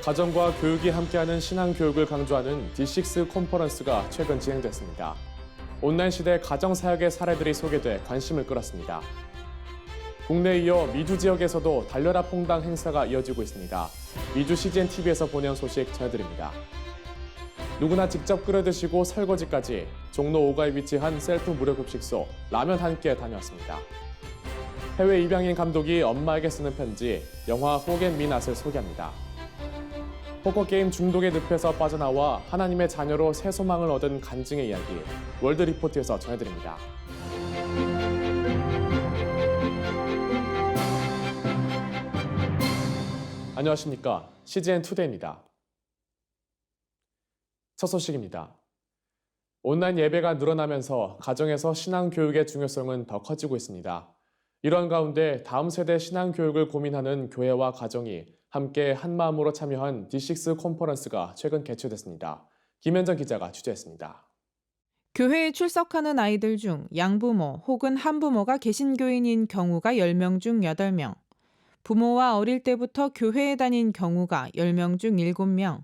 가정과 교육이 함께하는 신앙교육을 강조하는 D6 컨퍼런스가 최근 진행됐습니다. 온라인 시대 가정사역의 사례들이 소개돼 관심을 끌었습니다. 국내에 이어 미주 지역에서도 달려라 퐁당 행사가 이어지고 있습니다. 미주 CGNTV에서 보내온 소식 전해드립니다. 누구나 직접 끓여 드시고 설거지까지 종로 5가에 위치한 셀프 무료 급식소 라면 한 끼에 다녀왔습니다. 해외 입양인 감독이 엄마에게 쓰는 편지, 영화 호겐미낫을 소개합니다. 포커게임 중독의 늪에서 빠져나와 하나님의 자녀로 새 소망을 얻은 간증의 이야기, 월드리포트에서 전해드립니다. 안녕하십니까. CGN투데이입니다. 첫 소식입니다. 온라인 예배가 늘어나면서 가정에서 신앙교육의 중요성은 더 커지고 있습니다. 이런 가운데 다음 세대 신앙교육을 고민하는 교회와 가정이 함께 한마음으로 참여한 D6 컨퍼런스가 최근 개최됐습니다. 김현정 기자가 취재했습니다. 교회에 출석하는 아이들 중 양부모 혹은 한부모가 개신교인인 경우가 10명 중 8명, 부모와 어릴 때부터 교회에 다닌 경우가 10명 중 7명,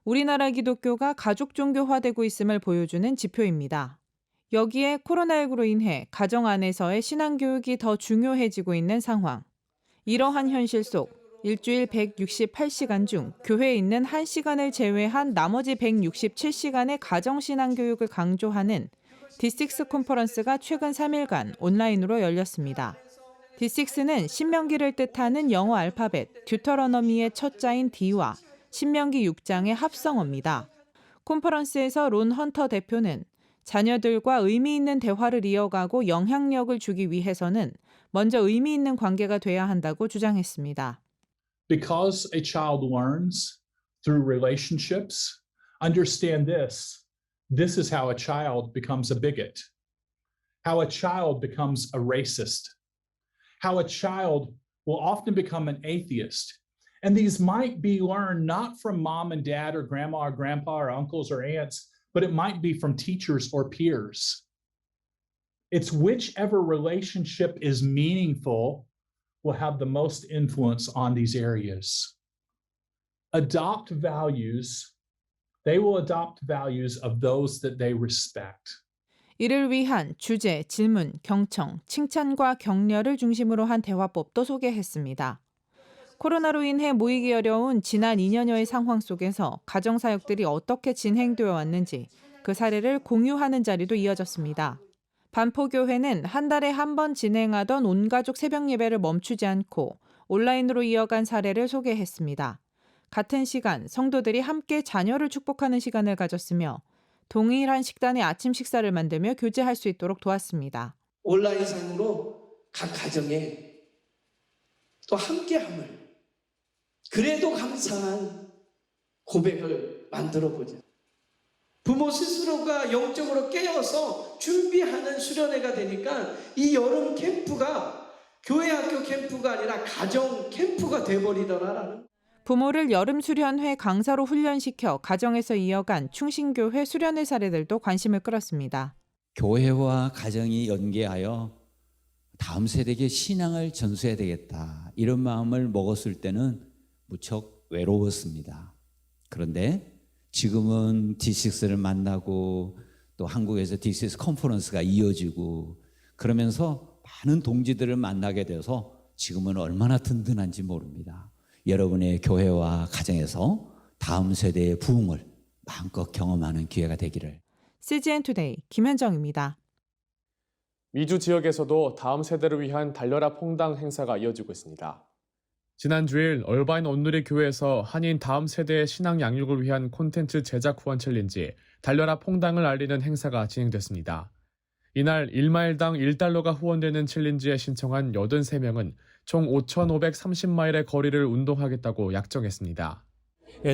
우리나라 기독교가 가족 종교화되고 있음을 보여주는 지표입니다. 여기에 코로나19로 인해 가정 안에서의 신앙교육이 더 중요해지고 있는 상황. 이러한 현실 속 일주일 168시간 중 교회에 있는 1시간을 제외한 나머지 167시간의 가정신앙교육을 강조하는 D6 컨퍼런스가 최근 3일간 온라인으로 열렸습니다. D6는 신명기를 뜻하는 영어 알파벳 듀터러너미의 첫 자인 D와 신명기 6장의 합성어입니다. 컨퍼런스에서 론 헌터 대표는 자녀들과 의미 있는 대화를 이어가고 영향력을 주기 위해서는 먼저 의미 있는 관계가 돼야 한다고 주장했습니다. Because a child learns through relationships, understand this. This is how a child becomes a bigot, how a child becomes a racist, how a child will often become an atheist. And these might be learned not from mom and dad or grandma or grandpa or uncles or aunts, but it might be from teachers or peers. It's whichever relationship is meaningful will have the most influence on these areas. Adopt values. They will adopt values of those that they respect. 이를 위한 주제, 질문, 경청, 칭찬과 격려를 중심으로 한 대화법도 소개했습니다. 코로나로 인해 모이기 어려운 지난 2년여의 상황 속에서 가정사역들이 어떻게 진행되어 왔는지 그 사례를 공유하는 자리도 이어졌습니다. 반포교회는 한 달에 한 번 진행하던 온가족 새벽 예배를 멈추지 않고 온라인으로 이어간 사례를 소개했습니다. 같은 시간 성도들이 함께 자녀를 축복하는 시간을 가졌으며 동일한 식단의 아침 식사를 만들며 교제할 수 있도록 도왔습니다. 온라인상으로 각 가정에 또 함께함을 그래도 감사한 고백을 만들어보자. 부모 스스로가 영적으로 깨어서 준비하는 수련회가 되니까 이 여름 캠프가 교회 학교 캠프가 아니라 가정 캠프가 돼버리더라라는. 부모를 여름 수련회 강사로 훈련시켜 가정에서 이어간 충신교회 수련회 사례들도 관심을 끌었습니다. 교회와 가정이 연계하여 다음 세대에게 신앙을 전수해야 되겠다. 이런 마음을 먹었을 때는 무척 외로웠습니다. 그런데 지금은 D6를 만나고 또 한국에서 D6 컨퍼런스가 이어지고 그러면서 많은 동지들을 만나게 돼서 지금은 얼마나 든든한지 모릅니다. 여러분의 교회와 가정에서 다음 세대의 부흥을 마음껏 경험하는 기회가 되기를. CGN투데이 김현정입니다. 미주 지역에서도 다음 세대를 위한 달려라 퐁당 행사가 이어지고 있습니다. 지난 주일 얼바인 온누리 교회에서 한인 다음 세대의 신앙 양육을 위한 콘텐츠 제작 후원 챌린지 달려라 퐁당을 알리는 행사가 진행됐습니다. 이날 1마일당 $1가 후원되는 챌린지에 신청한 83명은 총 5,530마일의 거리를 운동하겠다고 약정했습니다.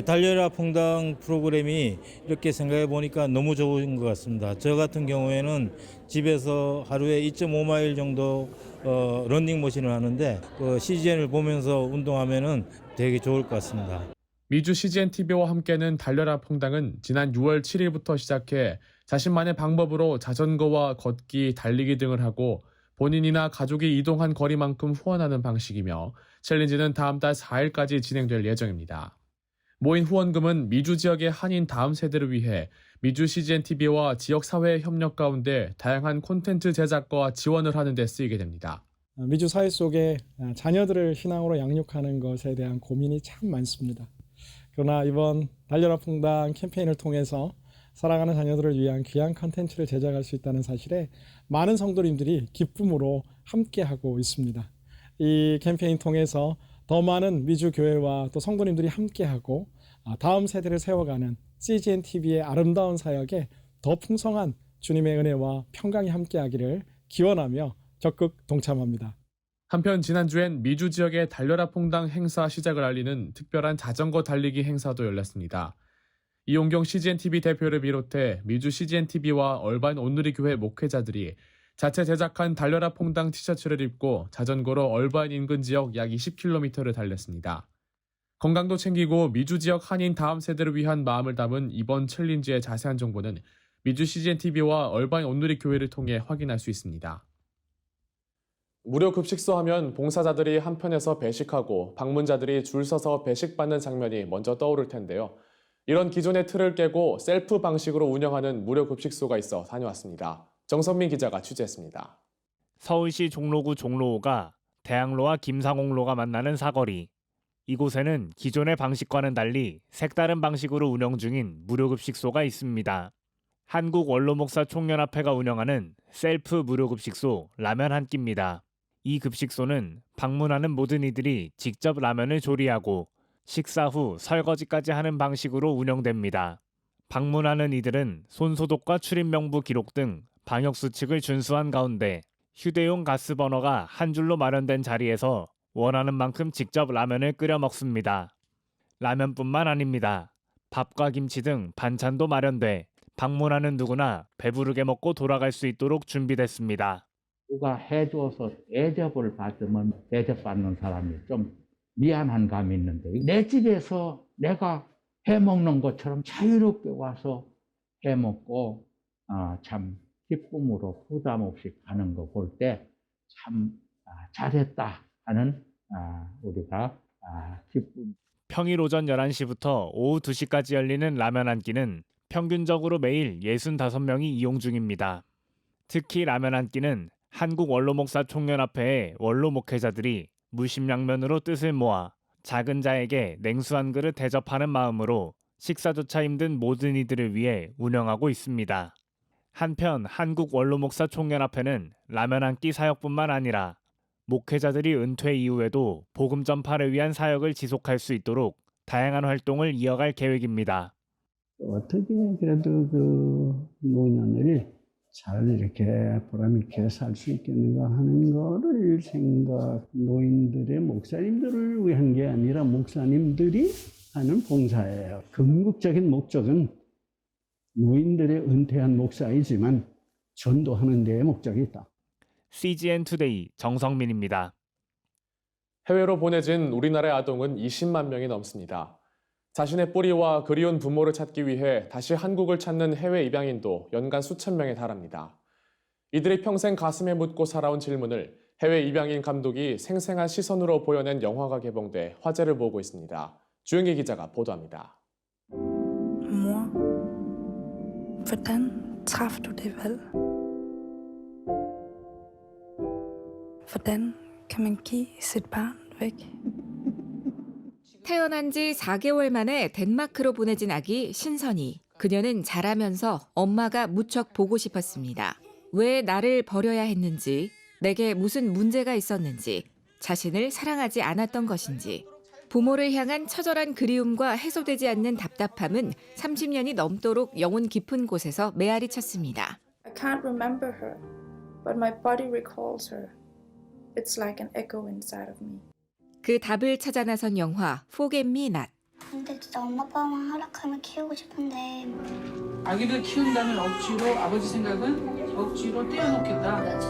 달려라 퐁당 프로그램이 이렇게 생각해 보니까 너무 좋은 것 같습니다. 저 같은 경우에는 집에서 하루에 2.5마일 정도 러닝머신을 하는데 CGN을 보면서 운동하면은 되게 좋을 것 같습니다. 미주 CGNTV와 함께는 달려라 퐁당은 지난 6월 7일부터 시작해 자신만의 방법으로 자전거와 걷기, 달리기 등을 하고 본인이나 가족이 이동한 거리만큼 후원하는 방식이며 챌린지는 다음 달 4일까지 진행될 예정입니다. 모인 후원금은 미주 지역의 한인 다음 세대를 위해 미주 CGN-TV와 지역사회의 협력 가운데 다양한 콘텐츠 제작과 지원을 하는 데 쓰이게 됩니다. 미주 사회 속에 자녀들을 신앙으로 양육하는 것에 대한 고민이 참 많습니다. 그러나 이번 달려라 퐁당 캠페인을 통해서 사랑하는 자녀들을 위한 귀한 콘텐츠를 제작할 수 있다는 사실에 많은 성도님들이 기쁨으로 함께하고 있습니다. 이 캠페인 통해서 더 많은 미주 교회와 또 성도님들이 함께하고 다음 세대를 세워가는 CGN-TV의 아름다운 사역에 더 풍성한 주님의 은혜와 평강이 함께하기를 기원하며 적극 동참합니다. 한편 지난주엔 미주 지역의 달려라 퐁당 행사 시작을 알리는 특별한 자전거 달리기 행사도 열렸습니다. 이용경 CGN-TV 대표를 비롯해 미주 CGN-TV와 얼반 온누리 교회 목회자들이 자체 제작한 달려라 퐁당 티셔츠를 입고 자전거로 얼반 인근 지역 약 20km를 달렸습니다. 건강도 챙기고 미주 지역 한인 다음 세대를 위한 마음을 담은 이번 챌린지의 자세한 정보는 미주 CGN-TV와 얼반 온누리 교회를 통해 확인할 수 있습니다. 무료 급식소 하면 봉사자들이 한편에서 배식하고 방문자들이 줄 서서 배식받는 장면이 먼저 떠오를 텐데요. 이런 기존의 틀을 깨고 셀프 방식으로 운영하는 무료 급식소가 있어 다녀왔습니다. 정선민 기자가 취재했습니다. 서울시 종로구 종로호가 대학로와 김상옥로가 만나는 사거리. 이곳에는 기존의 방식과는 달리 색다른 방식으로 운영 중인 무료 급식소가 있습니다. 한국원로목사총연합회가 운영하는 셀프 무료 급식소 라면 한 끼입니다. 이 급식소는 방문하는 모든 이들이 직접 라면을 조리하고 식사 후 설거지까지 하는 방식으로 운영됩니다. 방문하는 이들은 손소독과 출입명부 기록 등 방역수칙을 준수한 가운데 휴대용 가스버너가 한 줄로 마련된 자리에서 원하는 만큼 직접 라면을 끓여 먹습니다. 라면뿐만 아닙니다. 밥과 김치 등 반찬도 마련돼 방문하는 누구나 배부르게 먹고 돌아갈 수 있도록 준비됐습니다. 누가 해줘서 대접을 받으면 대접받는 사람이 좀 미안한 감이 있는데 내 집에서 내가 해먹는 것처럼 자유롭게 와서 해먹고 참 기쁨으로 부담 없이 가는 거 볼 때 참 잘했다 하는 우리가 기쁨. 평일 오전 11시부터 오후 2시까지 열리는 라면 한 끼는 평균적으로 매일 65명이 이용 중입니다. 특히 라면 한 끼는 한국원로목사총연합회의 원로 목회자들이 물심양면으로 뜻을 모아 작은 자에게 냉수 한 그릇 대접하는 마음으로 식사조차 힘든 모든 이들을 위해 운영하고 있습니다. 한편 한국원로목사총연합회는 라면 한 끼 사역뿐만 아니라 목회자들이 은퇴 이후에도 복음 전파를 위한 사역을 지속할 수 있도록 다양한 활동을 이어갈 계획입니다. 어떻게 그래도 그 노년을 잘 이렇게 보람있게 살 수 있겠는가 하는 거를 노인들의 목사님들을 위한 게 아니라 목사님들이 하는 봉사예요. 궁극적인 목적은 노인들의 은퇴한 목사이지만 전도하는 데에 목적이 있다. CGN 투데이 정성민입니다. 해외로 보내진 우리나라의 아동은 20만 명이 넘습니다. 자신의 뿌리와 그리운 부모를 찾기 위해 다시 한국을 찾는 해외 입양인도 연간 수천 명에 달합니다. 이들이 평생 가슴에 묻고 살아온 질문을 해외 입양인 감독이 생생한 시선으로 보여낸 영화가 개봉돼 화제를 모으고 있습니다. 주영기 기자가 보도합니다. Mor, hvordan traf du det valg? Hvordan kan man give sit barn væk? 태어난 지 4개월 만에 덴마크로 보내진 아기 신선이. 그녀는 자라면서 엄마가 무척 보고 싶었습니다. 왜 나를 버려야 했는지, 내게 무슨 문제가 있었는지, 자신을 사랑하지 않았던 것인지. 부모를 향한 처절한 그리움과 해소되지 않는 답답함은 30년이 넘도록 영혼 깊은 곳에서 메아리 쳤습니다. I can't remember her, but my body recalls her. It's like an echo inside of me. 그 답을 찾아 나선 영화 Forget Me Not. 근데 진짜 엄마 아빠만 허락하면 키우고 싶은데 아기를 키운다면 억지로 아버지 생각은 억지로 떼어놓겠다.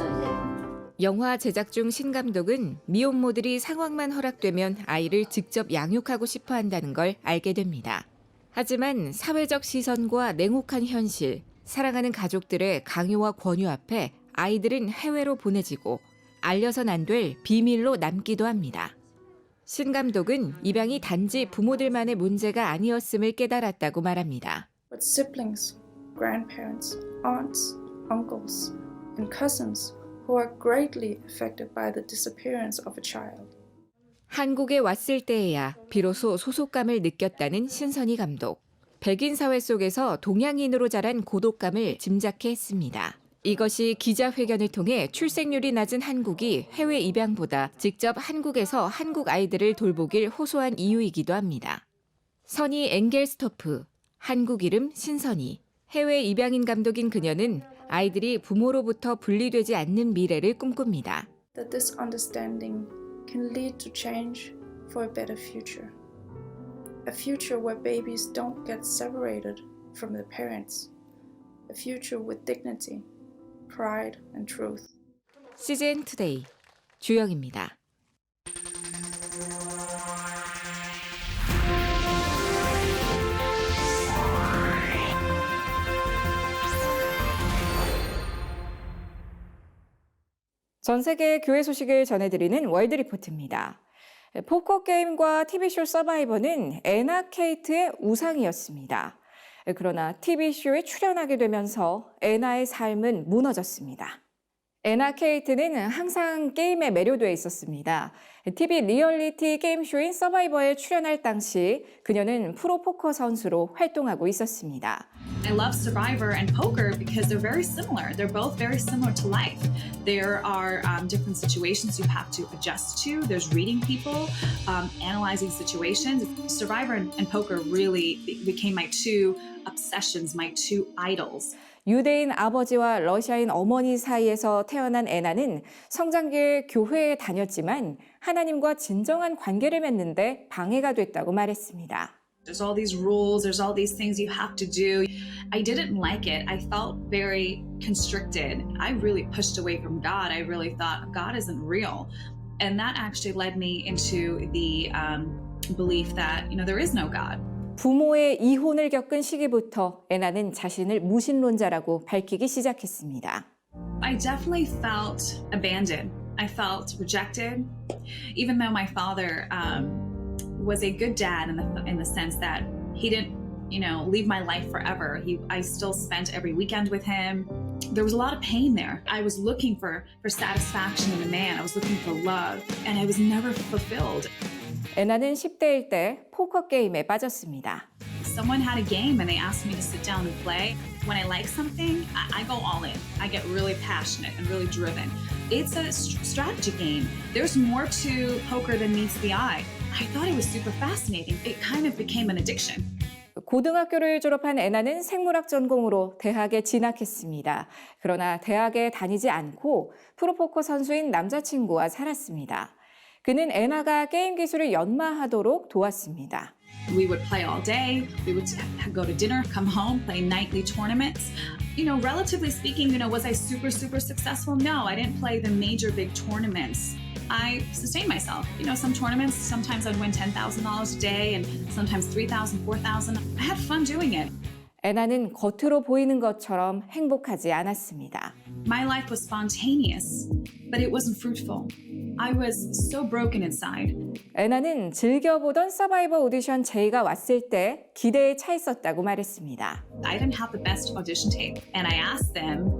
영화 제작 중 신감독은 미혼모들이 상황만 허락되면 아이를 직접 양육하고 싶어 한다는 걸 알게 됩니다. 하지만 사회적 시선과 냉혹한 현실, 사랑하는 가족들의 강요와 권유 앞에 아이들은 해외로 보내지고 알려선 안 될 비밀로 남기도 합니다. 신 감독은 입양이 단지 부모들만의 문제가 아니었음을 깨달았다고 말합니다. But siblings, grandparents, aunts, uncles, and cousins who are greatly affected by the disappearance of a child. 한국에 왔을 때에야 비로소 소속감을 느꼈다는 신선희 감독. 백인 사회 속에서 동양인으로 자란 고독감을 짐작해 했습니다. 이것이 기자회견을 통해 출생률이 낮은 한국이 해외 입양보다 직접 한국에서 한국 아이들을 돌보길 호소한 이유이기도 합니다. 선희 엥겔스토프, 한국 이름 신선희. 해외 입양인 감독인 그녀는 아이들이 부모로부터 분리되지 않는 미래를 꿈꿉니다. That this understanding can lead to change for a better future. A future where babies don't get separated from their parents. A future with dignity, pride and truth. CGN 투데이 주영입니다. 전 세계 교회 소식을 전해드리는 월드 리포트입니다. 포커 게임과 TV쇼 서바이버는 애나 케이트의 우상이었습니다. 그러나 TV쇼에 출연하게 되면서 애나의 삶은 무너졌습니다. 애나 케이트는 항상 게임에 매료돼 있었습니다. TV 리얼리티 게임쇼인 서바이버에 출연할 당시 그녀는 프로 포커 선수로 활동하고 있었습니다. I love Survivor and poker because they're very similar. They're both very similar to life. There are different situations you have to adjust to. There's reading people, analyzing situations. Survivor and poker really became my two obsessions, my two idols. 유대인 아버지와 러시아인 어머니 사이에서 태어난 애나는 성장기에 교회에 다녔지만 하나님과 진정한 관계를 맺는데 방해가 됐다고 말했습니다. There's all these rules, there's all these things you have to do. I didn't like it. I felt very constricted. I really pushed away from God. I really thought God isn't real. And that actually led me into the belief that, there is no God. 부모의 이혼을 겪은 시기부터 애나는 자신을 무신론자라고 밝히기 시작했습니다. I definitely felt abandoned. I felt rejected, even though my father was a good dad in the sense that he didn't, leave my life forever. I still spent every weekend with him. There was a lot of pain there. I was looking for satisfaction in a man. I was looking for love, and I was never fulfilled. 애나는 10대일 때 포커 게임에 빠졌습니다. Someone had a game and they asked me to sit down and play. When I like something, I go all in. I get really passionate and really driven. It's a strategy game. There's more to poker than meets the eye. I thought it was super fascinating. It kind of became an addiction. 고등학교를 졸업한 애나는 생물학 전공으로 대학에 진학했습니다. 그러나 대학에 다니지 않고 프로포커 선수인 남자친구와 살았습니다. 그는 애나가 게임 기술을 연마하도록 도왔습니다. We would play all day. We would go to dinner, come home, play nightly tournaments. Relatively speaking, was I super, super successful? No, I didn't play the major big tournaments. I sustained myself. Some tournaments, sometimes I'd win $10,000 a day and sometimes $3,000, $4,000. I had fun doing it. 애나는 겉으로 보이는 것처럼 행복하지 않았습니다. My life was spontaneous, but it wasn't fruitful. I was so broken inside. 애나는 즐겨보던 서바이버 오디션 제의가 왔을 때 기대에 차 있었다고 말했습니다. I didn't have the best audition tape, and I asked them,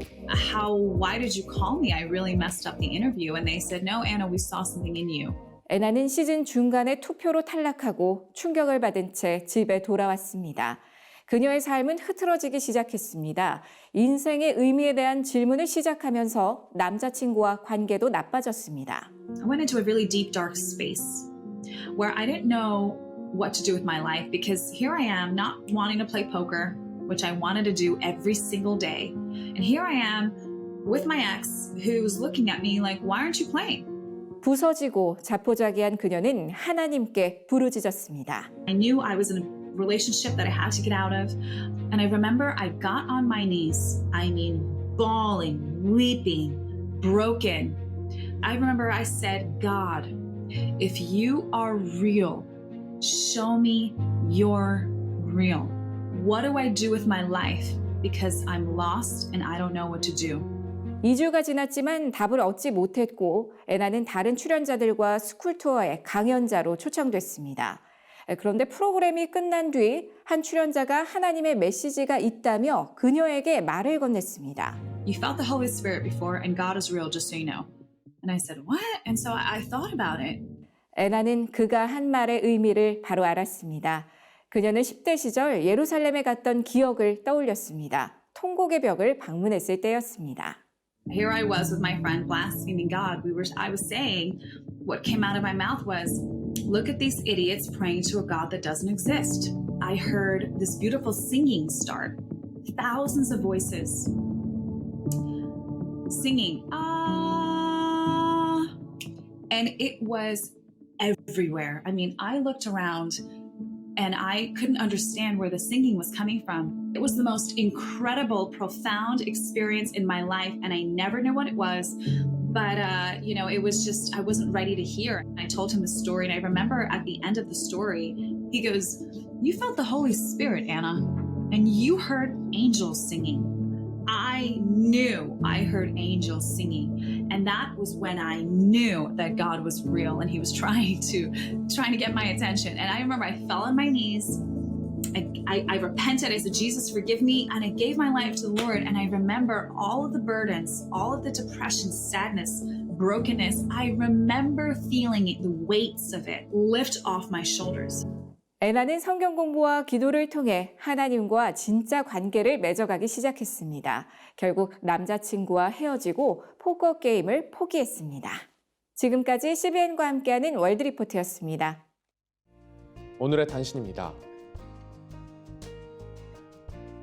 why did you call me? I really messed up the interview, and they said, no, Anna, we saw something in you. 애나는 시즌 중간에 투표로 탈락하고 충격을 받은 채 집에 돌아왔습니다. 그녀의 삶은 흐트러지기 시작했습니다. 인생의 의미에 대한 질문을 시작하면서 남자친구와 관계도 나빠졌습니다. I went into a really deep, dark space where I didn't know what to do with my life because here I am not wanting to play poker, which I wanted to do every single day. And here I am with my ex who's looking at me like, why aren't you playing? 부서지고 자포자기한 그녀는 하나님께 부르짖었습니다. I knew I was in a relationship that I had to get out of. And I remember I got on my knees. I mean, bawling, weeping, broken. I remember I said, God, if you are real, show me you're real. What do I do with my life? Because I'm lost and I don't know what to do. 2주가 지났지만 답을 얻지 못했고 애나는 다른 출연자들과 스쿨 투어에 강연자로 초청됐습니다. 그런데 프로그램이 끝난 뒤 한 출연자가 하나님의 메시지가 있다며 그녀에게 말을 건넸습니다. You felt the Holy Spirit before and God is real, just so you know. And I said, what? And so I thought about it. 애나는 그가 한 말의 의미를 바로 알았습니다. 그녀는 10대 시절 예루살렘에 갔던 기억을 떠올렸습니다. 통곡의 벽을 방문했을 때였습니다. Here I was with my friend blaspheming God. I was saying, what came out of my mouth was, look at these idiots praying to a God that doesn't exist. I heard this beautiful singing start. Thousands of voices singing, ah, and it was everywhere. I mean, I looked around and I couldn't understand where the singing was coming from. It was the most incredible, profound experience in my life, and I never knew what it was. But, it was just, I wasn't ready to hear. I told him the story, and I remember at the end of the story, he goes, you felt the Holy Spirit, Anna, and you heard angels singing. I knew I heard angels singing, and that was when I knew that God was real and he was trying to get my attention. And I remember I fell on my knees. I repented. I said, Jesus, forgive me. And I gave my life to the Lord. And I remember all of the burdens, all of the depression, sadness, brokenness. I remember feeling it, the weights of it lift off my shoulders. 애나는 성경 공부와 기도를 통해 하나님과 진짜 관계를 맺어가기 시작했습니다. 결국 남자친구와 헤어지고 포커 게임을 포기했습니다. 지금까지 CBN과 함께하는 월드리포트였습니다. 오늘의 단신입니다.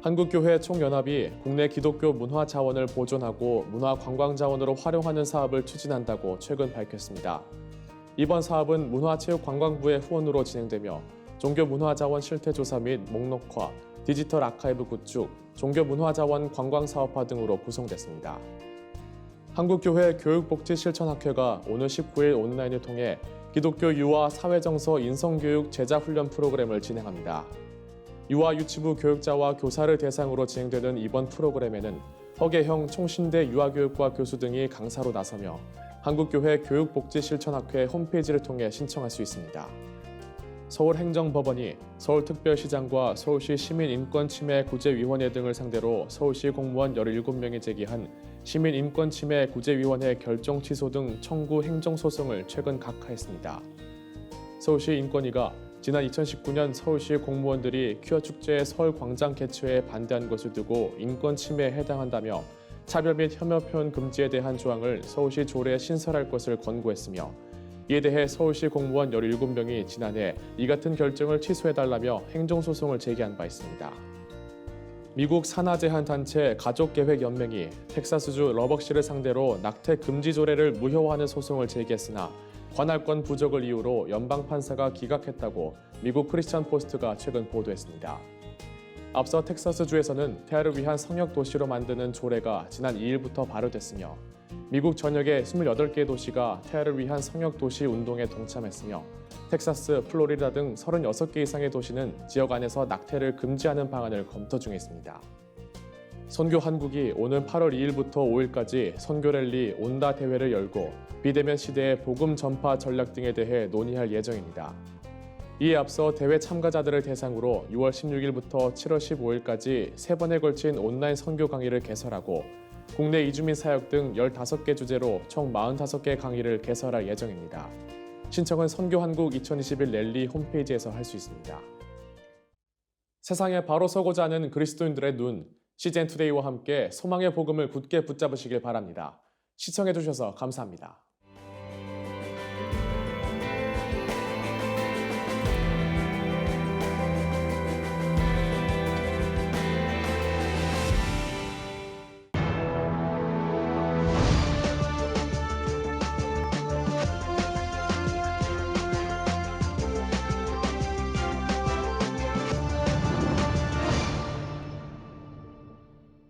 한국교회 총연합이 국내 기독교 문화 자원을 보존하고 문화 관광 자원으로 활용하는 사업을 추진한다고 최근 밝혔습니다. 이번 사업은 문화체육관광부의 후원으로 진행되며 종교문화자원 실태조사 및 목록화, 디지털 아카이브 구축, 종교문화자원 관광사업화 등으로 구성됐습니다. 한국교회 교육복지실천학회가 오늘 19일 온라인을 통해 기독교 유아 사회정서 인성교육 제자훈련 프로그램을 진행합니다. 유아 유치부 교육자와 교사를 대상으로 진행되는 이번 프로그램에는 허계형 총신대 유아교육과 교수 등이 강사로 나서며 한국교회 교육복지실천학회 홈페이지를 통해 신청할 수 있습니다. 서울행정법원이 서울특별시장과 서울시 시민인권침해구제위원회 등을 상대로 서울시 공무원 17명이 제기한 시민인권침해구제위원회 결정 취소 등 청구 행정소송을 최근 각하했습니다. 서울시 인권위가 지난 2019년 서울시 공무원들이 퀴어 축제의 서울광장 개최에 반대한 것을 두고 인권침해에 해당한다며 차별 및 혐오 표현 금지에 대한 조항을 서울시 조례에 신설할 것을 권고했으며 이에 대해 서울시 공무원 17명이 지난해 이 같은 결정을 취소해달라며 행정소송을 제기한 바 있습니다. 미국 산하제한단체 가족계획연맹이 텍사스주 러벅시를 상대로 낙태 금지 조례를 무효화하는 소송을 제기했으나 관할권 부족을 이유로 연방판사가 기각했다고 미국 크리스천 포스트가 최근 보도했습니다. 앞서 텍사스주에서는 태아를 위한 성역도시로 만드는 조례가 지난 2일부터 발효됐으며 미국 전역의 28개의 도시가 태아를 위한 성역도시 운동에 동참했으며 텍사스, 플로리다 등 36개 이상의 도시는 지역 안에서 낙태를 금지하는 방안을 검토 중에 있습니다. 선교 한국이 오는 8월 2일부터 5일까지 선교랠리 온다 대회를 열고 비대면 시대의 복음 전파 전략 등에 대해 논의할 예정입니다. 이에 앞서 대회 참가자들을 대상으로 6월 16일부터 7월 15일까지 3번에 걸친 온라인 선교 강의를 개설하고 국내 이주민 사역 등 15개 주제로 총 45개 강의를 개설할 예정입니다. 신청은 선교한국 2021 랠리 홈페이지에서 할 수 있습니다. 세상에 바로 서고자 하는 그리스도인들의 눈, CGN투데이와 함께 소망의 복음을 굳게 붙잡으시길 바랍니다. 시청해주셔서 감사합니다.